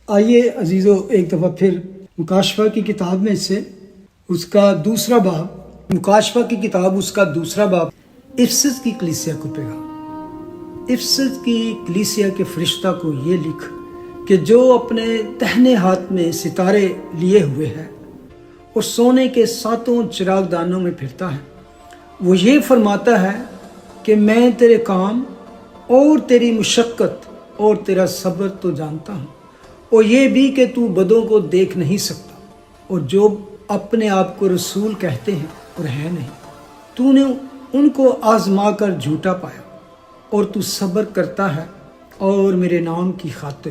آئیے عزیزو ایک دفعہ پھر مکاشفہ کی کتاب میں سے اس کا دوسرا باب، مکاشفہ کی کتاب اس کا دوسرا باب، افسس کی کلیسیا کو پیغام۔ افسس کی کلیسیا کے فرشتہ کو یہ لکھ کہ جو اپنے دہنے ہاتھ میں ستارے لیے ہوئے ہے اور سونے کے 7 چراغ دانوں میں پھرتا ہے، وہ یہ فرماتا ہے کہ میں تیرے کام اور تیری مشقت اور تیرا صبر تو جانتا ہوں، اور یہ بھی کہ تو بدوں کو دیکھ نہیں سکتا، اور جو اپنے آپ کو رسول کہتے ہیں اور ہے نہیں، تو نے ان کو آزما کر جھوٹا پایا، اور تو صبر کرتا ہے اور میرے نام کی خاطر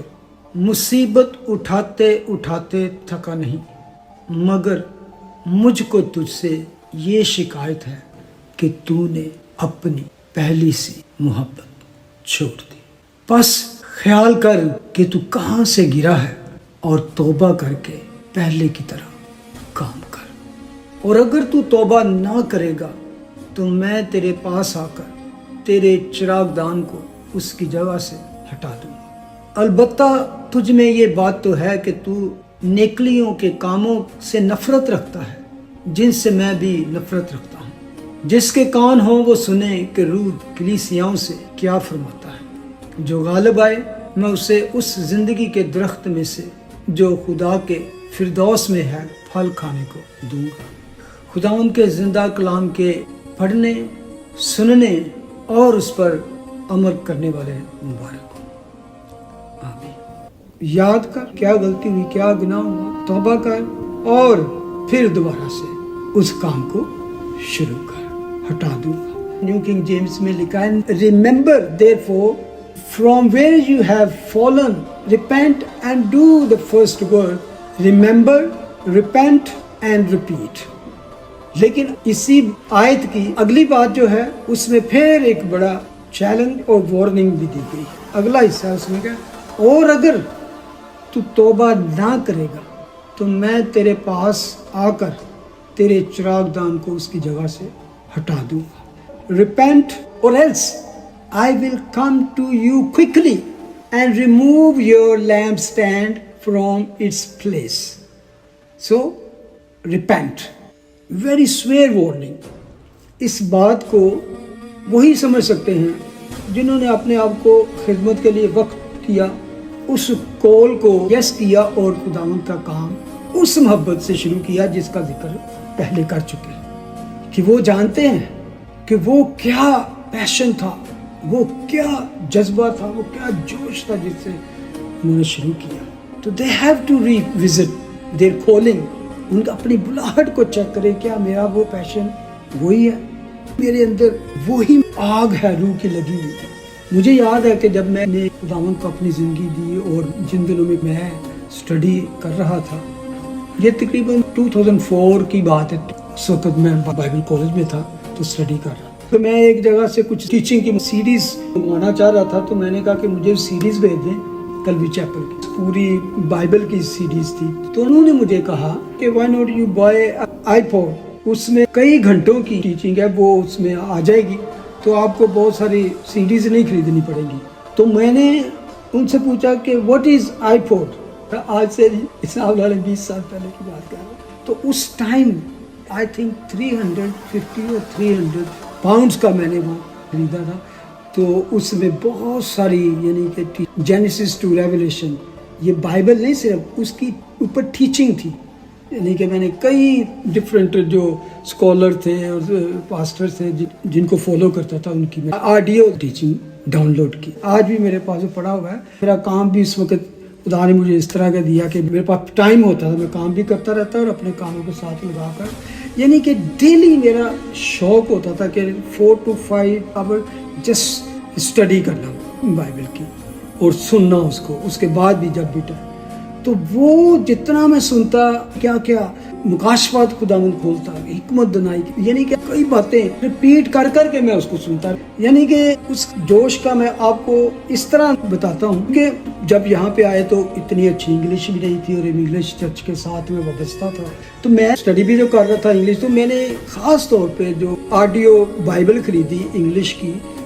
مصیبت اٹھاتے اٹھاتے تھکا نہیں، مگر مجھ کو تجھ سے یہ شکایت ہے کہ تو نے اپنی پہلی سی محبت چھوڑ دی۔ پس خیال کر کہ تو کہاں سے گرا ہے اور توبہ کر کے پہلے کی طرح کام کر، اور اگر تو توبہ نہ کرے گا تو میں تیرے پاس آ کر تیرے چراغ دان کو اس کی جگہ سے ہٹا دوں گا۔ البتہ تجھ میں یہ بات تو ہے کہ تو نیکلیوں کے کاموں سے نفرت رکھتا ہے، جن سے میں بھی نفرت رکھتا ہوں۔ جس کے کان ہوں وہ سنے کہ روح کلیسیاؤں سے کیا فرماتا ہے۔ جو غالب آئے میں اسے اس زندگی کے درخت میں سے جو خدا کے فردوس میں ہے پھل کھانے کو دوں گا۔ خدا ان کے زندہ کلام کے پڑھنے، سننے اور اس پر عمل کرنے والے مبارک ہوں۔ آمین۔ یاد کر کیا غلطی ہوئی، کیا گناہ ہوا، توبہ کر اور پھر دوبارہ سے اس کام کو شروع کر، ہٹا دوں گا۔ نیو کنگ جیمز میں لکھا ہے Remember therefore from where you have fallen, repent and do the first word, remember, repent and repeat۔ لیکن اسی آیت کی اگلی بات جو ہے اس میں پھر ایک بڑا چیلنج اور وارننگ بھی دی گئی ہے۔ اگلا حصہ اس میں کیا، اور اگر تو توبہ نہ کرے گا تو میں تیرے پاس آ کر تیرے چراغ دان کو اس کی جگہ سے ہٹا دوں گا۔ Repent or else I will come to you quickly and remove your lampstand from its place۔ So, repent۔ Very severe warning۔ اس بات کو وہی سمجھ سکتے ہیں جنہوں نے اپنے آپ کو خدمت کے لیے وقف کیا، اس کال کو یس کیا اور خداوند کا کام اس محبت سے شروع کیا جس کا ذکر پہلے کر چکے ہیں، کہ وہ جانتے ہیں کہ وہ کیا پیشن تھا، وہ کیا جذبہ تھا، وہ کیا جوش تھا جس سے انہوں نے شروع کیا۔ تو they have to revisit their calling۔ ان کا اپنی بلاہٹ کو چیک کریں، کیا میرا وہ پیشن وہی ہے، میرے اندر وہی آگ ہے روح کی لگی ہوئی۔ مجھے یاد ہے کہ جب میں نے خداوند کو اپنی زندگی دی اور جن دنوں میں میں اسٹڈی کر رہا تھا، یہ تقریباً 2004 کی بات ہے، اس وقت میں بائبل کالج میں تھا تو اسٹڈی کر رہا، تو میں ایک جگہ سے کچھ ٹیچنگ کی سیریز منگوانا چاہ رہا تھا، تو میں نے کہا کہ مجھے سیریز بھیج دیں کلوی چیپل کی، پوری بائبل کی سیریز تھی۔ تو انہوں نے مجھے کہا کہ why not you buy iPod، اس میں کئی گھنٹوں کی ٹیچنگ ہے، وہ اس میں آ جائے گی، تو آپ کو بہت ساری سیریز نہیں خریدنی پڑے گی۔ تو میں نے ان سے پوچھا کہ what is iPod، آج سے حساب لا لیں 20 سال پہلے کی بات کر رہا ہوں۔ تو اس ٹائم I think 350 اور 300 پاؤنڈز کا میں نے وہ خریدا تھا۔ تو اس میں بہت ساری یعنی کہ جینیسس ٹو ریویلیشن، یہ بائبل نہیں صرف، اس کی اوپر ٹیچنگ تھی، یعنی کہ میں نے کئی ڈفرینٹ جو اسکالر تھے اور پاسٹر تھے جن کو فالو کرتا تھا، ان کی میں آڈیو ٹیچنگ ڈاؤن لوڈ کی، آج بھی میرے پاس پڑا ہوا ہے۔ میرا کام بھی اس وقت خدا نے مجھے اس طرح کا دیا کہ میرے پاس ٹائم ہوتا تھا، میں کام بھی کرتا رہتا اور اپنے کاموں کے ساتھ لگا کر، یعنی کہ ڈیلی میرا شوق ہوتا تھا کہ 4 to 5 آور جسٹ اسٹڈی کرنا بائبل کی اور سننا اس کو، اس کے بعد بھی جب بھی ٹائم، تو وہ جتنا میں سنتا، کیا کیا مکاشفات خداوند کھولتا، حکمت دنائی، یعنی کہ کئی باتیں ریپیٹ کر کر کے میں اس کو سنتا، یعنی کہ اس جوش کا میں آپ کو اس طرح بتاتا ہوں کہ جب یہاں پہ آئے تو اتنی اچھی انگلش بھی نہیں تھی اور انگلش چرچ کے ساتھ میں وابستہ تھا، تو میں اسٹڈی بھی جو کر رہا تھا انگلش، تو میں نے خاص طور پہ جو آڈیو بائبل خریدی انگلش کی،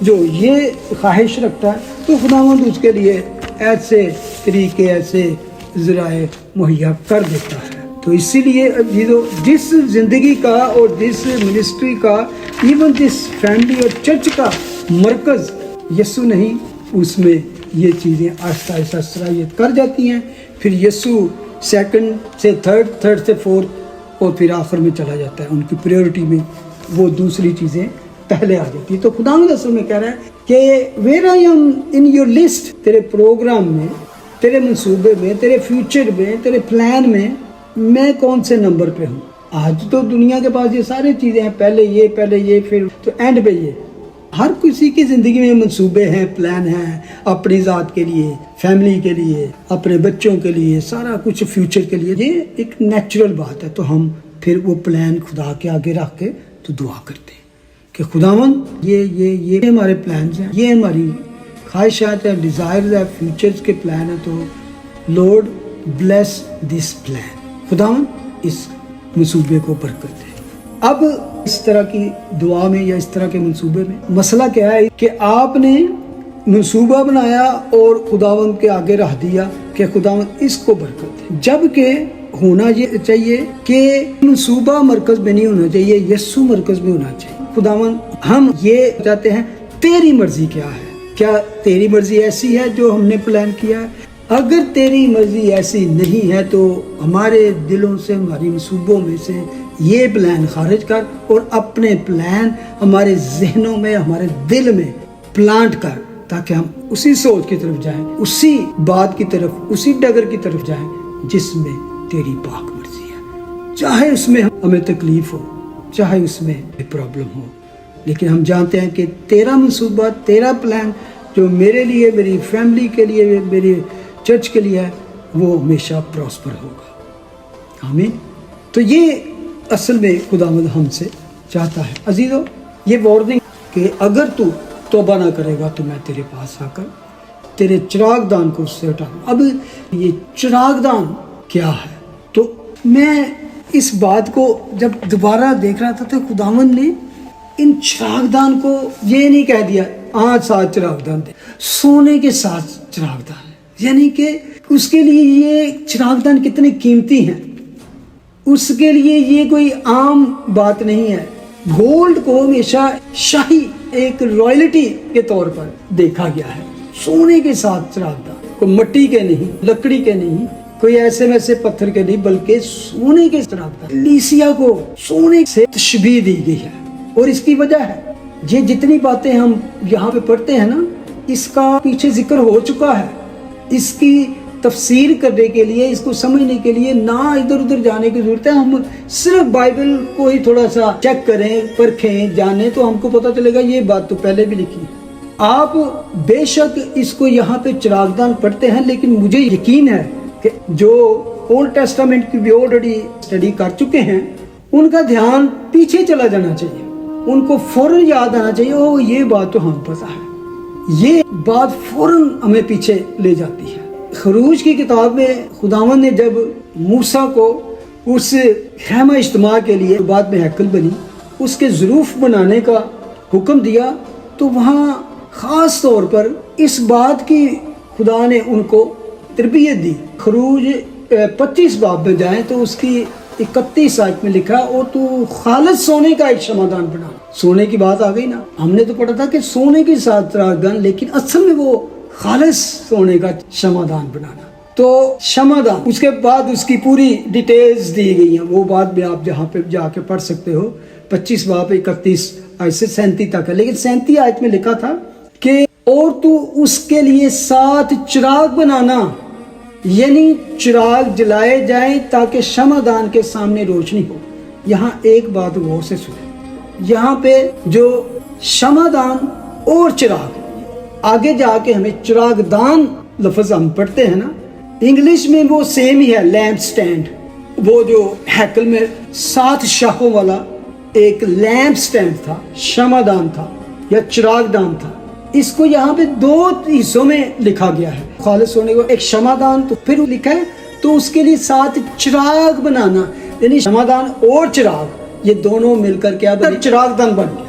جو یہ خواہش رکھتا ہے تو خداوند اس کے لیے ایسے طریقے ایسے ذرائع مہیا کر دیتا ہے. تو اسی لیے جس زندگی کا اور جس منسٹری کا ایون جس فیملی اور چرچ کا مرکز یسوع نہیں، اس میں یہ چیزیں آہستہ آہستہ صلاحیت کر جاتی ہیں. پھر یسوع سیکنڈ سے تھرڈ سے فورتھ اور پھر آخر میں چلا جاتا ہے. ان کی پریورٹی میں وہ دوسری چیزیں پہلے آ جاتی ہے. تو خداوند اصل میں کہہ رہا ہے کہ where I am in your list, تیرے پروگرام میں، تیرے منصوبے میں، تیرے فیوچر میں، تیرے پلان میں کون سے نمبر پہ ہوں. آج تو دنیا کے پاس یہ سارے چیزیں ہیں، پہلے یہ پھر تو اینڈ پہ یہ. ہر کسی کی زندگی میں منصوبے ہیں، پلان ہیں، اپنی ذات کے لیے، فیملی کے لیے، اپنے بچوں کے لیے، سارا کچھ فیوچر کے لیے. یہ ایک نیچرل بات ہے. تو ہم پھر وہ پلان خدا کے آگے رکھ کے تو دعا کرتے ہیں کہ خداوند یہ ہمارے پلانز ہیں، یہ ہماری خواہشات ہیں، ڈیزائرز ہیں، فیوچرز کے پلان ہیں. تو لارڈ بلیس دس پلان، خداوند اس منصوبے کو برکت دے. اب اس طرح کی دعا میں یا اس طرح کے منصوبے میں مسئلہ کیا ہے کہ آپ نے منصوبہ بنایا اور خداوند کے آگے رکھ دیا کہ خداوند اس کو برکت دے، جبکہ ہونا یہ چاہیے کہ منصوبہ مرکز میں نہیں ہونا چاہیے، یسوع مرکز میں ہونا چاہیے. خداوند ہم یہ چاہتے ہیں تیری مرضی کیا ہے، کیا تیری مرضی ایسی ہے جو ہم نے پلان کیا ہے؟ اگر تیری مرضی ایسی نہیں ہے تو ہمارے دلوں سے، ہماری منصوبوں میں سے یہ پلان خارج کر اور اپنے پلان ہمارے ذہنوں میں، ہمارے دل میں پلانٹ کر، تاکہ ہم اسی سوچ کی طرف جائیں، اسی بات کی طرف، اسی ڈگر کی طرف جائیں جس میں تیری پاک مرضی ہے. چاہے اس میں ہمیں تکلیف ہو، چاہے اس میں پرابلم ہو، لیکن ہم جانتے ہیں کہ تیرا منصوبہ، تیرا پلان جو میرے لیے، میری فیملی کے لیے، میری چرچ کے لیے ہے، وہ ہمیشہ پراسپر ہوگا. آمین. تو یہ اصل میں خداوند ہم سے چاہتا ہے. عزیزو، یہ وارننگ کہ اگر تو توبہ نہ کرے گا تو میں تیرے پاس آ کر تیرے چراغ دان کو اس سے ہٹا دوں. اب یہ چراغ دان کیا ہے؟ تو میں اس بات کو جب دوبارہ دیکھ رہا تھا تو خداوند نے ان چراغ دان کو یہ نہیں کہہ دیا 8 چراغ دان دے، سونے کے 7 چراغ دان، یعنی کہ اس کے لیے یہ چراغ دان کتنے قیمتی ہیں. اس کے لیے یہ کوئی عام بات نہیں ہے. گولڈ کو ہمیشہ شاہی ایک رائلٹی کے طور پر دیکھا گیا ہے. سونے کے 7 چراغ دان، کوئی مٹی کے نہیں، لکڑی کے نہیں، کوئی ایسے ویسے پتھر کے نہیں، بلکہ سونے کے چراغ دان. لیسیا کو سونے سے تشبیہ دی گئی ہے اور اس کی وجہ ہے یہ جتنی باتیں ہم یہاں پہ پڑھتے ہیں نا، اس کا پیچھے ذکر ہو چکا ہے. اس کی تفسیر کرنے کے لیے، اس کو سمجھنے کے لیے نہ ادھر ادھر جانے کی ضرورت ہے. ہم صرف بائبل کو ہی تھوڑا سا چیک کریں، پرکھیں، جانیں تو ہم کو پتہ چلے گا یہ بات تو پہلے بھی لکھی ہے. آپ بے شک اس کو یہاں پہ چراغ دان پڑھتے ہیں، لیکن مجھے یقین ہے کہ جو اولڈ ٹیسٹامنٹ کی بھی آلریڈی اسٹڈی کر چکے ہیں، ان کا دھیان پیچھے چلا جانا چاہیے. ان کو فوراً یاد آنا چاہیے، او یہ بات تو ہم پتہ ہے. یہ بات فوراً ہمیں پیچھے لے جاتی ہے. خروج کی کتاب میں خداوند نے جب موسیٰ کو اس خیمہ اجتماع کے لیے بعد میں ہیکل بنی، اس کے ظروف بنانے کا حکم دیا، تو وہاں خاص طور پر اس بات کی خدا نے ان کو تربیت دی. خروج 25 باب میں جائیں تو اس کی 31 آیت میں لکھا، اور تو خالص سونے کا ایک شمعدان بنا. سونے کی بات آ گئی نا. ہم نے تو پڑھا تھا کہ سونے کے 7 چراغدان، لیکن اصل میں وہ خالص سونے کا شمعدان بنانا. تو شمعدان، اس کے بعد اس کی پوری ڈیٹیلز دی گئی ہیں. وہ بات بھی آپ جہاں پہ جا کے پڑھ سکتے ہو. 25 باب 31 آیت سے 37 تک ہے. لیکن 37 آیت میں لکھا تھا کہ اور تو اس کے لیے 7 چراغ بنانا، یعنی چراغ جلائے جائیں تاکہ شمعدان کے سامنے روشنی ہو. یہاں ایک بات غور سے سنیں، یہاں پہ جو شمعدان اور چراغ، آگے جا کے ہمیں چراغ دان لفظ ہم پڑھتے ہیں نا، انگلش میں وہ سیم ہی ہے، لیمپ سٹینڈ. وہ جو ہیکل میں 7 شاخوں والا ایک لیمپ سٹینڈ تھا، شمعدان تھا یا چراغ دان تھا. اس کو یہاں پہ 2 حصوں میں لکھا گیا ہے. خالص ہونے کو ایک شمعدان، تو پھر لکھا ہے تو اس کے لیے 7 چراغ بنانا، یعنی شمعدان اور چراغ یہ دونوں مل کر کیا بنے؟ چراغ دان بن گیا.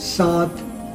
7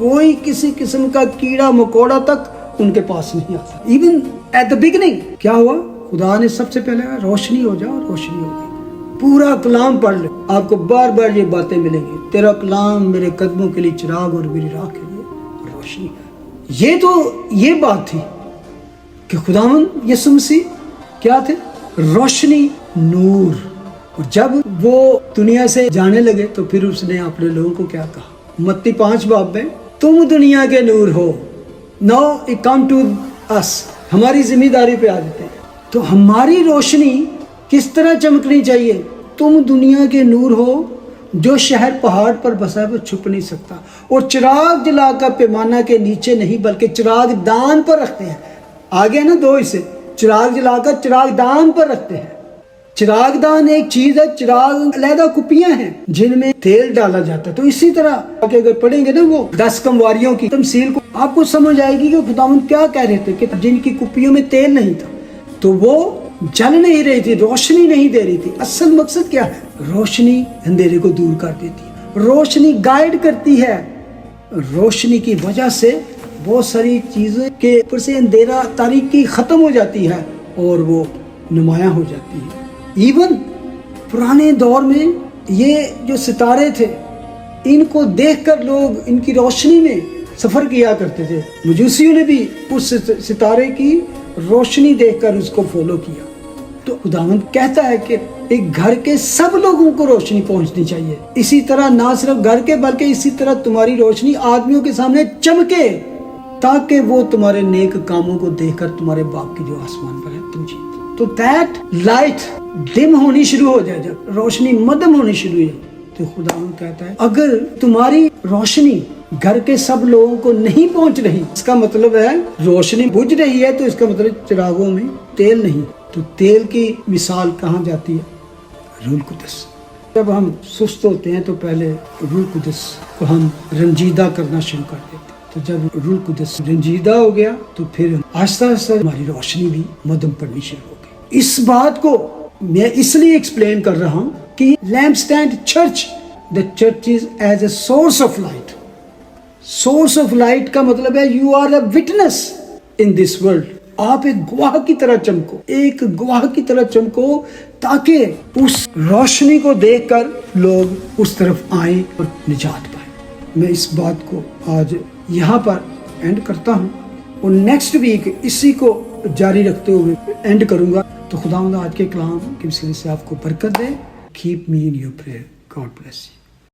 کوئی کسی قسم کا کیڑا مکوڑا تک ان کے پاس نہیں آتا. ایون ایٹ دا بگننگ کیا ہوا, خدا نے سب سے پہلے روشنی ہو جاؤ, روشنی ہو گئی. پورا کلام پڑھ لو, آپ کو بار بار یہ باتیں ملیں گی. تیرا کلام میرے قدموں کے لیے چراغ اور میری راہ کے لیے روشنی ہے. یہ تو یہ بات تھی کہ خداوند یسوع مسیح کیا تھے, روشنی, نور. اور جب وہ دنیا سے جانے لگے تو پھر اس نے اپنے لوگوں کو کیا کہا, متی 5 باب میں, تم دنیا کے نور ہو. ناؤ اٹ کم ٹو اس, ہماری ذمہ داری پہ آ جاتے ہیں. تو ہماری روشنی کس طرح چمکنی چاہیے, تم دنیا کے نور ہو, جو شہر پہاڑ پر بسا ہے وہ چھپ نہیں سکتا. اور چراغ جلا کر پیمانہ کے نیچے نہیں بلکہ چراغ دان پر رکھتے ہیں. آگے نا 2 حصے, چراغ جلا کر چراغ دان پر رکھتے ہیں. چراغ دان ایک چیز ہے, چراغ علیحدہ کپیاں ہیں جن میں تیل ڈالا جاتا ہے. تو اسی طرح اگر پڑھیں گے نا وہ 10 کمواریوں کی تمثیل کو, آپ کو سمجھ آئے گی کہ خداوند کیا کہہ رہے تھے, کہ جن کی کپیوں میں تیل نہیں تھا تو وہ جل نہیں رہی تھی, روشنی نہیں دے رہی تھی. اصل مقصد کیا ہے, روشنی اندھیرے کو دور کر دیتی ہے, روشنی گائیڈ کرتی ہے. روشنی کی وجہ سے بہت ساری چیزیں کے اوپر سے اندھیرا تاریکی ختم ہو جاتی ہے اور وہ نمایاں ہو جاتی ہے. ایون پرانے دور میں یہ جو ستارے تھے, ان کو دیکھ کر لوگ ان کی روشنی میں سفر کیا کرتے تھے. مجوسیوں نے بھی اس ستارے کی روشنی دیکھ کر اس کو فالو کیا. تو خداوند کہتا ہے کہ ایک گھر کے سب لوگوں کو روشنی پہنچنی چاہیے. اسی طرح نہ صرف گھر کے بلکہ اسی طرح تمہاری روشنی آدمیوں کے سامنے چمکے, تاکہ وہ تمہارے نیک کاموں کو دیکھ کر تمہارے باپ کی جو آسمان پر ہے تم جیتے. تو دیٹ لائٹ ڈم ہونی شروع ہو جائے, جب روشنی مدھم ہونی شروع ہو جائے, تو خداوند کہتا ہے اگر تمہاری روشنی گھر کے سب لوگوں کو نہیں پہنچ رہی, اس کا مطلب ہے روشنی بجھ رہی ہے, تو اس کا مطلب چراغوں میں تیل نہیں. تو تیل کی مثال کہاں جاتی ہے, روح القدس. جب ہم سست ہوتے ہیں تو پہلے روح القدس کو ہم رنجیدہ کرنا شروع کر دیتے ہیں. تو جب روح القدس رنجیدہ ہو گیا تو پھر آہستہ آہستہ ہماری روشنی بھی مدھم پڑنی شروع ہو گئی. اس بات کو میں اس لیے ایکسپلین کر رہا ہوں کہ lamp stand church, the church is as a source of light. Source of light کا مطلب ہے you are a witness in this world. آپ ایک گواہ کی طرح چمکو, ایک گواہ کی طرح چمکو, تاکہ اس روشنی کو دیکھ کر لوگ اس طرف آئیں اور نجات پائیں. میں اس بات کو آج یہاں پر اینڈ کرتا ہوں اور نیکسٹ ویک اسی کو جاری رکھتے ہوئے اینڈ کروں گا. تو خداوند آج کے کلام کے سلسلے سے آپ کو برکت دے. Keep me in your prayer. God bless you.